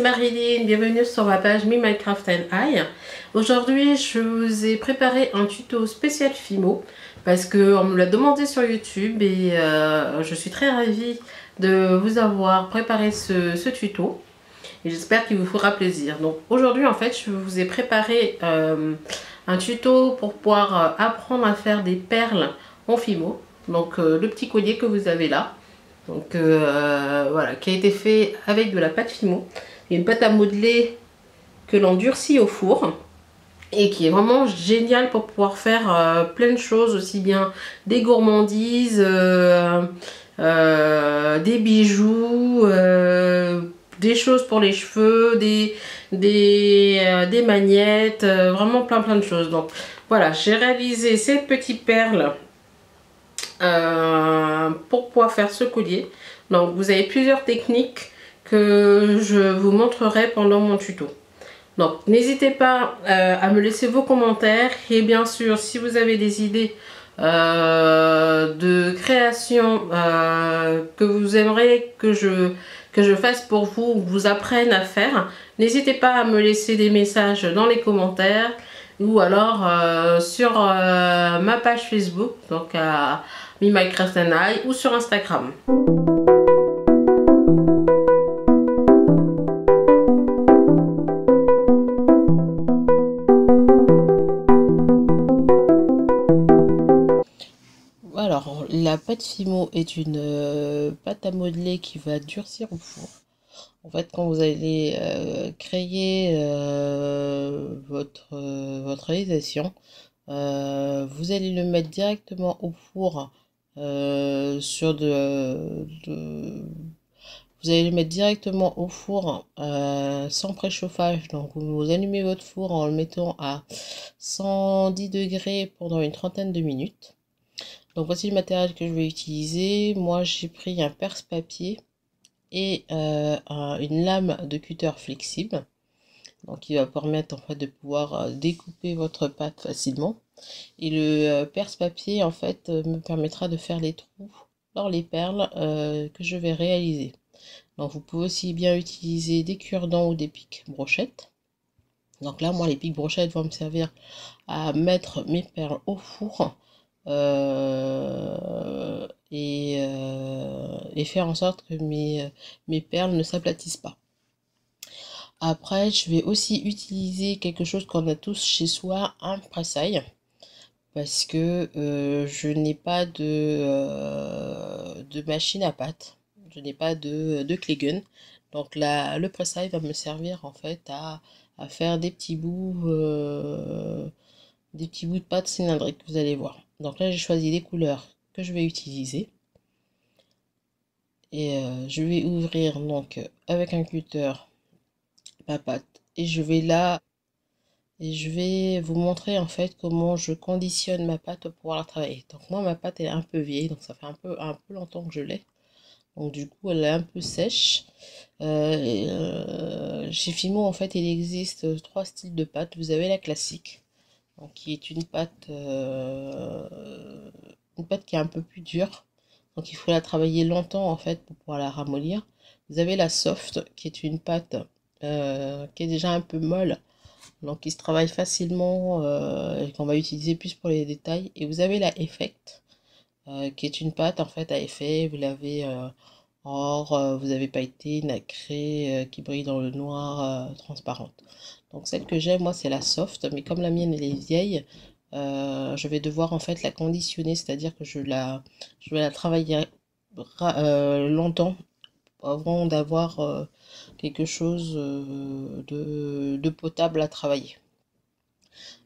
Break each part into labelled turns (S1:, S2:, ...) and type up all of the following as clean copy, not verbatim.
S1: Marilyn, bienvenue sur ma page Me Minecraft and I. Aujourd'hui je vous ai préparé un tuto spécial Fimo parce qu'on me l'a demandé sur YouTube et je suis très ravie de vous avoir préparé ce tuto et j'espère qu'il vous fera plaisir. Donc aujourd'hui en fait je vous ai préparé un tuto pour pouvoir apprendre à faire des perles en Fimo. Donc le petit collier que vous avez là. Donc voilà, qui a été fait avec de la pâte Fimo. Il y a une pâte à modeler que l'on durcit au four et qui est vraiment génial pour pouvoir faire plein de choses, aussi bien des gourmandises, des bijoux, des choses pour les cheveux, des magnettes, vraiment plein de choses. Donc voilà, j'ai réalisé ces petites perles pour pouvoir faire ce collier. Donc vous avez plusieurs techniques que je vous montrerai pendant mon tuto. Donc n'hésitez pas à me laisser vos commentaires et bien sûr si vous avez des idées de création que vous aimeriez que je fasse pour vous, ou vous apprenne à faire, n'hésitez pas à me laisser des messages dans les commentaires ou alors sur ma page Facebook, donc à Me Minecraft and I, ou sur Instagram. Alors, la pâte Fimo est une pâte à modeler qui va durcir au four. En fait, quand vous allez créer votre réalisation, vous allez le mettre directement au four vous allez le mettre directement au four sans préchauffage. Donc vous allumez votre four en le mettant à 110 degrés pendant une trentaine de minutes. Donc voici le matériel que je vais utiliser. Moi j'ai pris un perce-papier et une lame de cutter flexible. Donc qui va permettre en fait de pouvoir découper votre pâte facilement. Et le perce-papier en fait me permettra de faire les trous dans les perles que je vais réaliser. Donc vous pouvez aussi bien utiliser des cure-dents ou des pics brochettes. Donc là moi les pics brochettes vont me servir à mettre mes perles au four et faire en sorte que mes perles ne s'aplatissent pas. Après je vais aussi utiliser quelque chose qu'on a tous chez soi, un presse-ail, parce que je n'ai pas de machine à pâte, je n'ai pas de clé gun. Donc là le presse-ail va me servir en fait à faire des petits bouts de pâte cylindrique, vous allez voir. Donc là j'ai choisi les couleurs que je vais utiliser et je vais ouvrir donc avec un cutter ma pâte et je vais vous montrer en fait comment je conditionne ma pâte pour pouvoir la travailler. Donc moi ma pâte est un peu vieille, donc ça fait un peu longtemps que je l'ai. Donc du coup elle est un peu sèche. Chez Fimo en fait il existe trois styles de pâte. Vous avez la classique, donc qui est une pâte qui est un peu plus dure. Donc il faut la travailler longtemps en fait pour pouvoir la ramollir. Vous avez la soft qui est une pâte qui est déjà un peu molle, donc qui se travaille facilement et qu'on va utiliser plus pour les détails. Et vous avez la effect qui est une pâte en fait à effet. Vous l'avez or, vous avez pailleté, nacré, qui brille dans le noir, transparente. Donc celle que j'aime moi c'est la soft, mais comme la mienne elle est vieille, je vais devoir en fait la conditionner, c'est-à-dire que je vais la travailler longtemps avant d'avoir quelque chose de potable à travailler.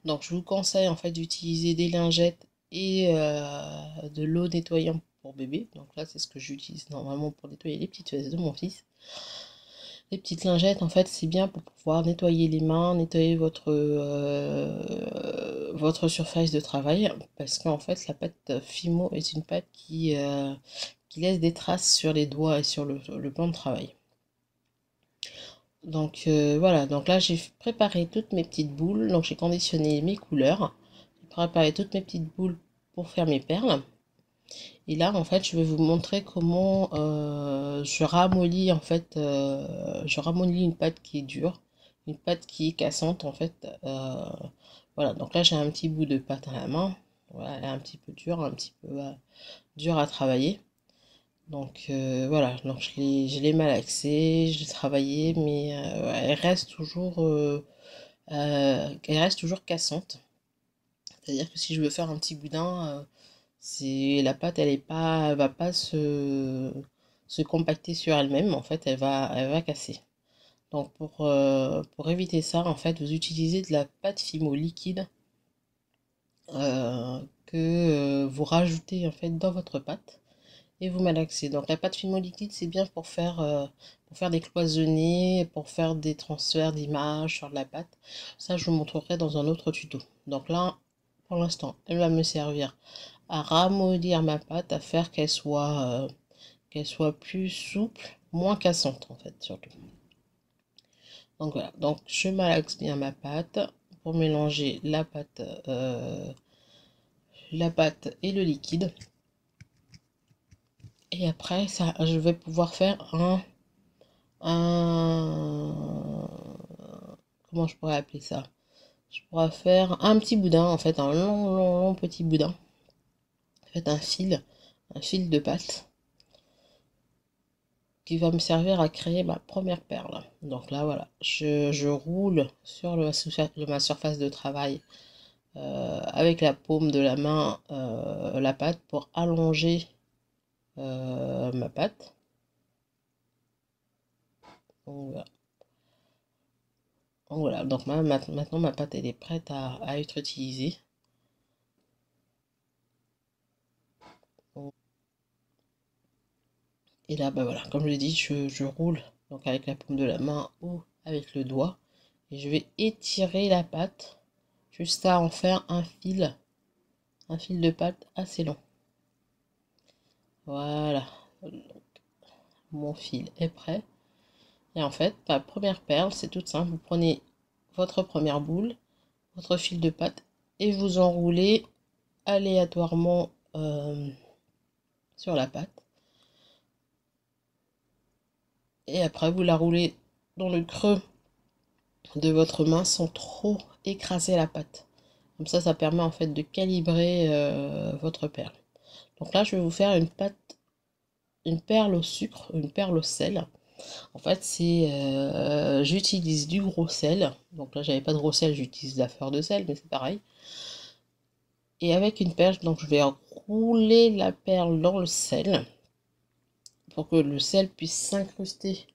S1: Donc je vous conseille en fait d'utiliser des lingettes et de l'eau nettoyante pour bébé. Donc là c'est ce que j'utilise normalement pour nettoyer les petites fesses de mon fils. Les petites lingettes en fait c'est bien pour pouvoir nettoyer les mains, nettoyer votre surface de travail, parce qu'en fait la pâte Fimo est une pâte qui laisse des traces sur les doigts et sur le plan de travail. Donc voilà, donc là j'ai préparé toutes mes petites boules, donc j'ai conditionné mes couleurs, j'ai préparé toutes mes petites boules pour faire mes perles. Et là, en fait, je vais vous montrer comment je ramollis, en fait, je ramollis une pâte qui est dure, une pâte qui est cassante, en fait. Voilà, donc là, j'ai un petit bout de pâte à la main. Voilà, elle est un petit peu dure, un petit peu dure à travailler. Donc voilà, donc je l'ai malaxée, je l'ai travaillée, mais elle reste toujours cassante. C'est-à-dire que si je veux faire un petit boudin, c'est la pâte, elle va pas se compacter sur elle-même. En fait, elle va casser. Donc pour éviter ça, en fait, vous utilisez de la pâte Fimo liquide que vous rajoutez en fait dans votre pâte et vous malaxez. Donc la pâte Fimo liquide, c'est bien pour faire des cloisonnés, pour faire des transferts d'images sur de la pâte. Ça, je vous montrerai dans un autre tuto. Donc là, pour l'instant, elle va me servir à ramollir ma pâte, à faire qu'elle soit plus souple, moins cassante en fait surtout. Donc voilà, donc je malaxe bien ma pâte pour mélanger la pâte et le liquide. Et après ça, je vais pouvoir faire un comment je pourrais appeler ça? Je pourrais faire un petit boudin en fait, un long petit boudin. En fait un fil de pâte qui va me servir à créer ma première perle. Donc là, voilà, je roule sur ma surface de travail avec la paume de la main la pâte pour allonger ma pâte. Donc voilà, donc maintenant ma pâte elle est prête à être utilisée. Et là, bah voilà, comme je l'ai dit, je roule donc avec la paume de la main ou avec le doigt. Et je vais étirer la pâte jusqu'à en faire un fil de pâte assez long. Voilà, mon fil est prêt. Et en fait, la première perle, c'est toute simple. Vous prenez votre première boule, votre fil de pâte et vous enroulez aléatoirement sur la pâte. Et après, vous la roulez dans le creux de votre main sans trop écraser la pâte. Comme ça permet en fait de calibrer votre perle. Donc là, je vais vous faire une perle au sucre, une perle au sel. En fait, j'utilise du gros sel. Donc là, j'avais pas de gros sel, j'utilise la fleur de sel, mais c'est pareil. Et avec une perche, donc je vais rouler la perle dans le sel pour que le sel puisse s'incruster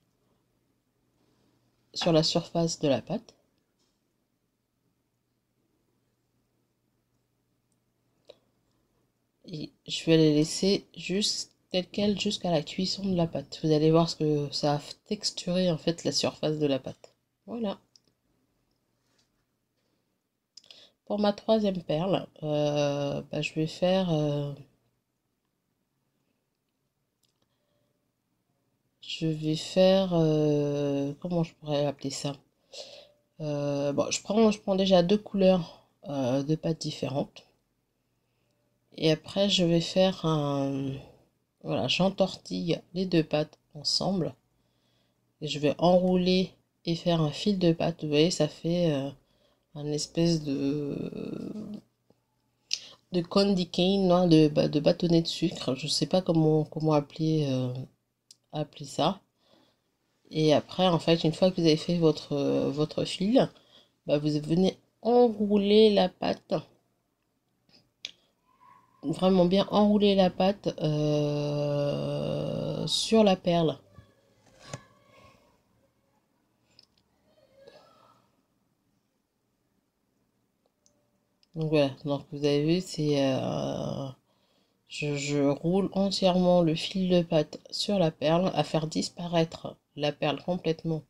S1: sur la surface de la pâte. Et je vais les laisser juste telles quelles jusqu'à la cuisson de la pâte. Vous allez voir ce que ça va texturer en fait la surface de la pâte. Voilà. Pour ma troisième perle, je vais faire comment je pourrais appeler ça? Bon, je prends déjà deux couleurs de pâte différentes. Et après, je vais faire voilà, j'entortille les deux pâtes ensemble. Et je vais enrouler et faire un fil de pâte. Vous voyez, ça fait un espèce de candy cane, non, de bâtonnet de sucre. Je sais pas comment appeler ça. Et après, en fait, une fois que vous avez fait votre fil, vous venez enrouler la pâte, vraiment bien enrouler la pâte sur la perle. Donc voilà, donc vous avez vu, je roule entièrement le fil de pâte sur la perle à faire disparaître la perle complètement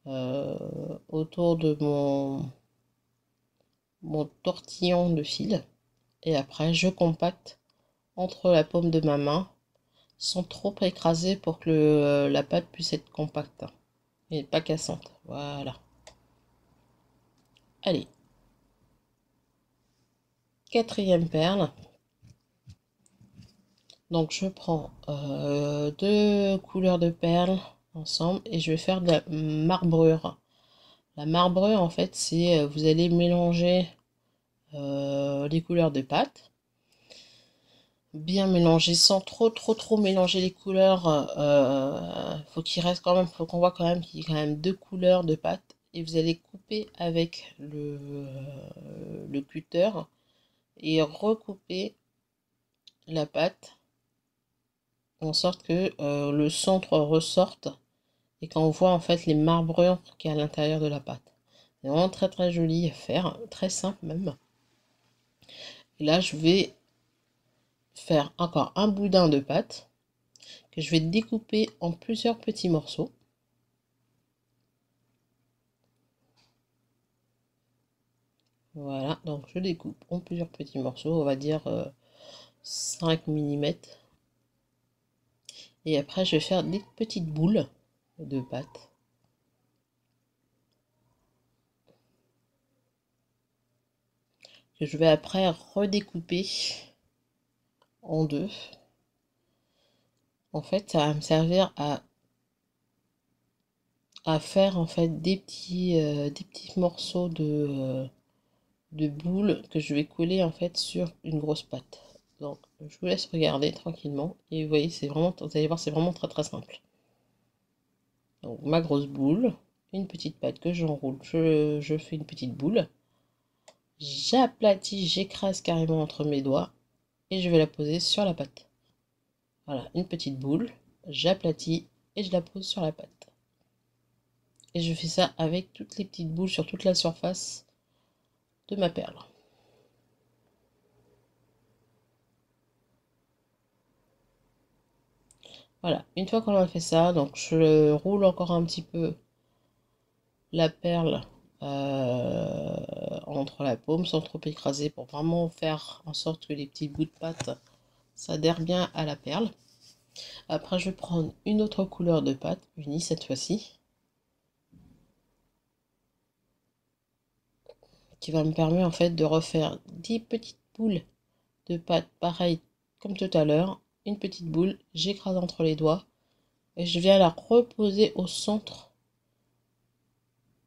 S1: autour de mon tortillon de fil. Et après, je compacte entre la paume de ma main sans trop écraser pour que la pâte puisse être compacte et pas cassante. Voilà. Allez, quatrième perle. Donc je prends deux couleurs de perles ensemble et je vais faire de la marbrure. La marbrure, en fait, c'est vous allez mélanger les couleurs de pâte, bien mélanger sans trop mélanger les couleurs. Faut qu'il reste quand même, faut qu'on voit quand même qu'il y ait quand même deux couleurs de pâte et vous allez couper avec le cutter et recouper la pâte en sorte que le centre ressorte et qu'on voit en fait les marbrures qu'il y a à l'intérieur de la pâte. C'est vraiment très joli à faire, très simple même. Et là je vais faire encore un boudin de pâte que je vais découper en plusieurs petits morceaux. Voilà, donc je découpe en plusieurs petits morceaux, on va dire 5 mm. Et après je vais faire des petites boules de pâte. Que je vais après redécouper en deux. En fait, ça va me servir à faire en fait des petits morceaux de boules que je vais coller en fait sur une grosse pâte. Donc je vous laisse regarder tranquillement et vous voyez, c'est vraiment, vous allez voir, c'est vraiment très simple. Donc ma grosse boule, une petite pâte que j'enroule, je fais une petite boule, j'aplatis, j'écrase carrément entre mes doigts et je vais la poser sur la pâte. Voilà, une petite boule, j'aplatis et je la pose sur la pâte. Et je fais ça avec toutes les petites boules sur toute la surface de ma perle. Voilà, une fois qu'on a fait ça, donc je roule encore un petit peu la perle entre la paume sans trop écraser pour vraiment faire en sorte que les petits bouts de pâte s'adhèrent bien à la perle. Après je vais prendre une autre couleur de pâte, unie cette fois-ci, qui va me permettre en fait de refaire 10 petites boules de pâte pareil comme tout à l'heure. Une petite boule, j'écrase entre les doigts et je viens la reposer au centre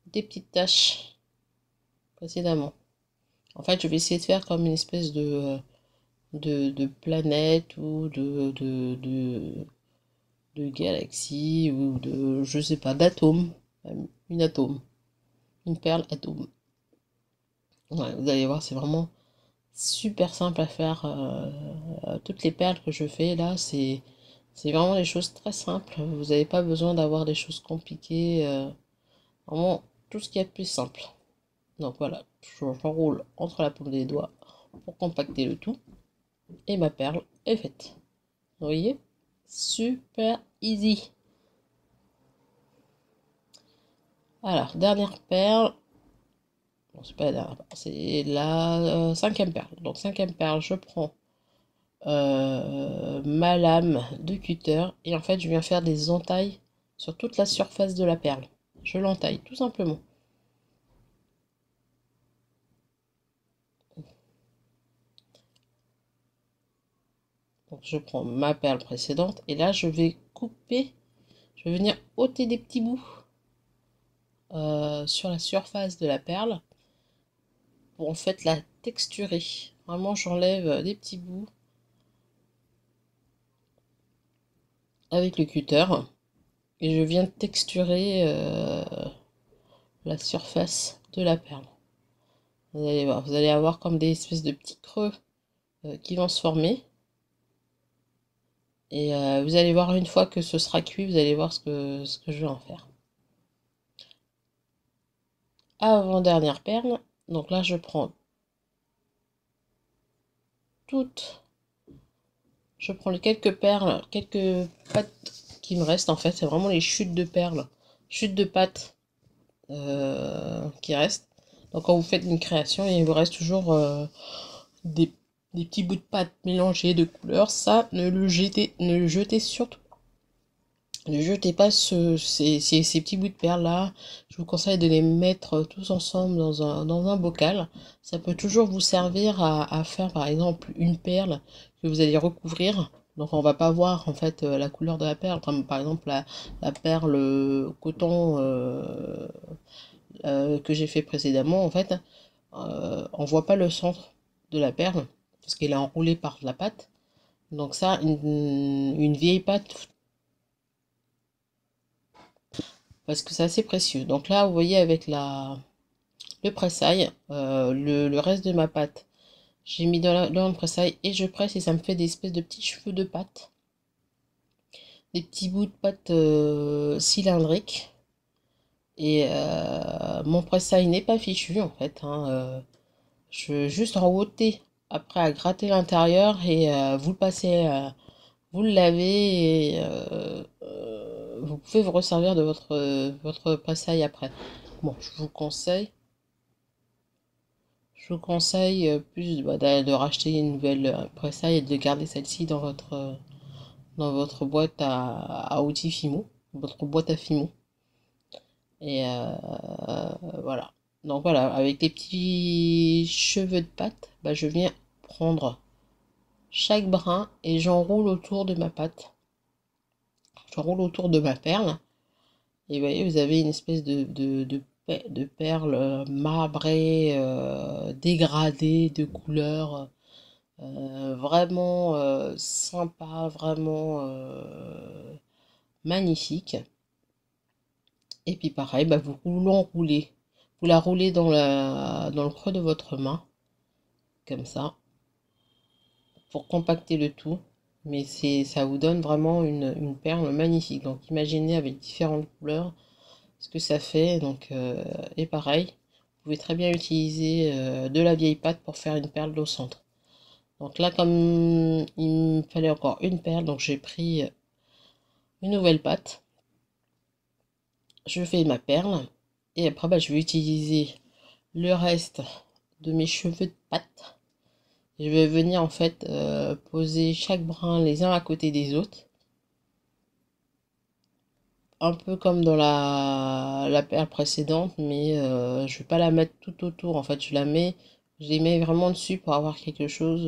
S1: des petites taches précédemment. En fait, je vais essayer de faire comme une espèce de planète ou de galaxie ou de, je sais pas, d'atome. Une atome. Une perle atome. Ouais, vous allez voir, c'est vraiment super simple à faire. Toutes les perles que je fais là, c'est vraiment des choses très simples. Vous n'avez pas besoin d'avoir des choses compliquées. Vraiment, tout ce qui est plus simple. Donc voilà, j'enroule entre la paume des doigts pour compacter le tout. Et ma perle est faite. Vous voyez? Super easy. Alors, dernière perle. Bon, c'est pas la dernière perle, c'est la cinquième perle. Donc, cinquième perle, je prends ma lame de cutter et en fait, je viens faire des entailles sur toute la surface de la perle. Je l'entaille tout simplement. Donc, je prends ma perle précédente et là, je vais couper, je vais venir ôter des petits bouts sur la surface de la perle pour en fait la texturer. Vraiment, j'enlève des petits bouts avec le cutter et je viens texturer la surface de la perle. Vous allez voir, vous allez avoir comme des espèces de petits creux qui vont se former. Et vous allez voir une fois que ce sera cuit, vous allez voir ce que je vais en faire. Avant-dernière perle, donc là je prends toutes, je prends les quelques perles, quelques pâtes qui me restent en fait, c'est vraiment les chutes de perles, chutes de pâtes qui restent. Donc quand vous faites une création, il vous reste toujours des petits bouts de pâte mélangés de couleurs, ça ne le jetez surtout. Ne jetez pas ces petits bouts de perles là. Je vous conseille de les mettre tous ensemble dans un bocal. Ça peut toujours vous servir à faire par exemple une perle que vous allez recouvrir. Donc on va pas voir en fait la couleur de la perle, comme par exemple la perle coton que j'ai fait précédemment. En fait, on voit pas le centre de la perle parce qu'elle est enroulée par la pâte. Donc ça, une vieille pâte, parce que c'est assez précieux. Donc là, vous voyez avec le pressail, le reste de ma pâte, j'ai mis dans le pressail et je presse et ça me fait des espèces de petits cheveux de pâte. Des petits bouts de pâte cylindriques. Et mon pressail n'est pas fichu en fait, hein, je veux juste enrouter après à gratter l'intérieur et vous le passez, vous le lavez et vous pouvez vous resservir de votre pressail après. Bon, je vous conseille plus de racheter une nouvelle pressail et de garder celle-ci dans votre boîte à outils Fimo, votre boîte à Fimo. Et voilà. Donc voilà, avec les petits cheveux de pâte, bah, je viens prendre chaque brin et j'enroule autour de ma pâte. J'enroule autour de ma perle. Et vous voyez, vous avez une espèce de perle marbrée, dégradée de couleurs, vraiment sympa, vraiment magnifique. Et puis pareil, bah, vous l'enroulez. Vous la roulez dans le creux de votre main, comme ça, pour compacter le tout. Mais ça vous donne vraiment une perle magnifique. Donc imaginez avec différentes couleurs ce que ça fait. Donc, et pareil, vous pouvez très bien utiliser de la vieille pâte pour faire une perle au centre. Donc là, comme il me fallait encore une perle, donc j'ai pris une nouvelle pâte. Je fais ma perle. Et après, bah, je vais utiliser le reste de mes cheveux de pâte. Je vais venir en fait poser chaque brin les uns à côté des autres. Un peu comme dans la perle précédente, mais je vais pas la mettre tout autour. En fait, je les mets vraiment dessus pour avoir quelque chose.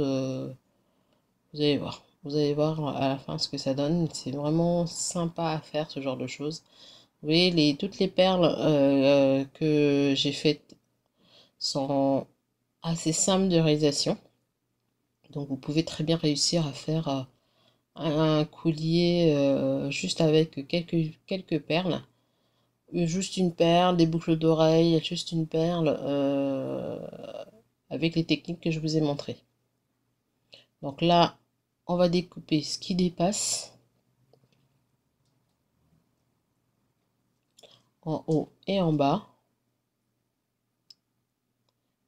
S1: Vous allez voir. Vous allez voir à la fin ce que ça donne. C'est vraiment sympa à faire ce genre de choses. Vous voyez, toutes les perles que j'ai faites sont assez simples de réalisation. Donc vous pouvez très bien réussir à faire un collier juste avec quelques perles. Juste une perle, des boucles d'oreilles, juste une perle avec les techniques que je vous ai montrées. Donc là, on va découper ce qui dépasse en haut et en bas.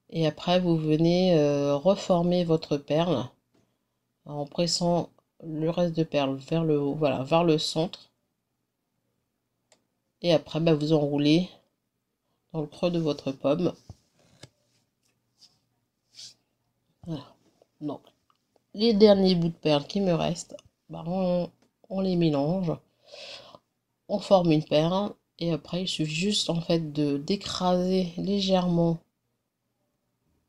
S1: Et après, vous venez reformer votre perle en pressant le reste de perles vers le haut, voilà, vers le centre. Et après, bah, vous enroulez dans le creux de votre pomme. Voilà. Donc, les derniers bouts de perles qui me restent, bah, on les mélange, on forme une perle. Et après, il suffit juste en fait d'écraser légèrement.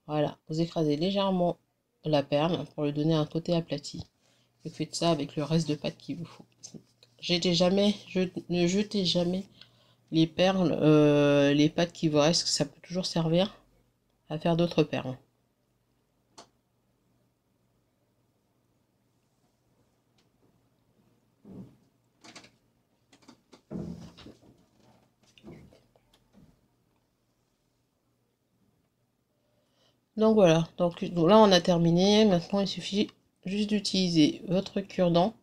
S1: Voilà, vous écrasez légèrement la perle pour lui donner un côté aplati. Vous faites ça avec le reste de pâte qu'il vous faut. Ne jetez jamais les perles, les pâtes qui vous restent, ça peut toujours servir à faire d'autres perles. Donc voilà, donc là on a terminé. Maintenant il suffit juste d'utiliser votre cure-dent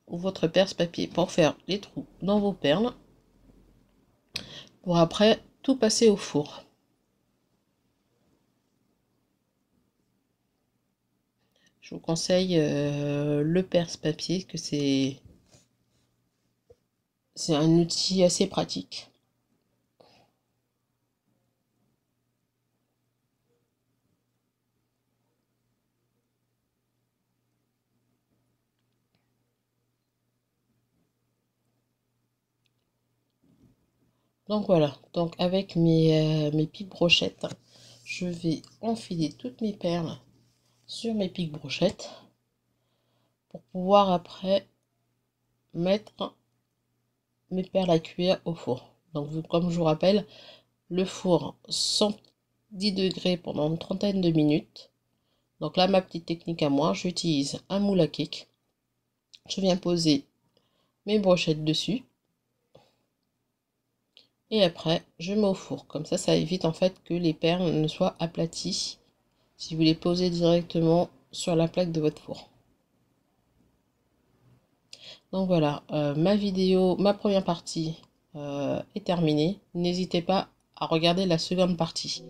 S1: ou votre perce-papier pour faire les trous dans vos perles, pour après tout passer au four. Je vous conseille le perce-papier, que c'est un outil assez pratique. Donc voilà, donc avec mes pics brochettes, je vais enfiler toutes mes perles sur mes pics brochettes pour pouvoir après mettre mes perles à cuire au four. Donc comme je vous rappelle, le four 110 degrés pendant une trentaine de minutes. Donc là, ma petite technique à moi, j'utilise un moule à cake. Je viens poser mes brochettes dessus. Et après, je mets au four. Comme ça évite en fait que les perles ne soient aplaties si vous les posez directement sur la plaque de votre four. Donc voilà, ma première partie est terminée. N'hésitez pas à regarder la seconde partie.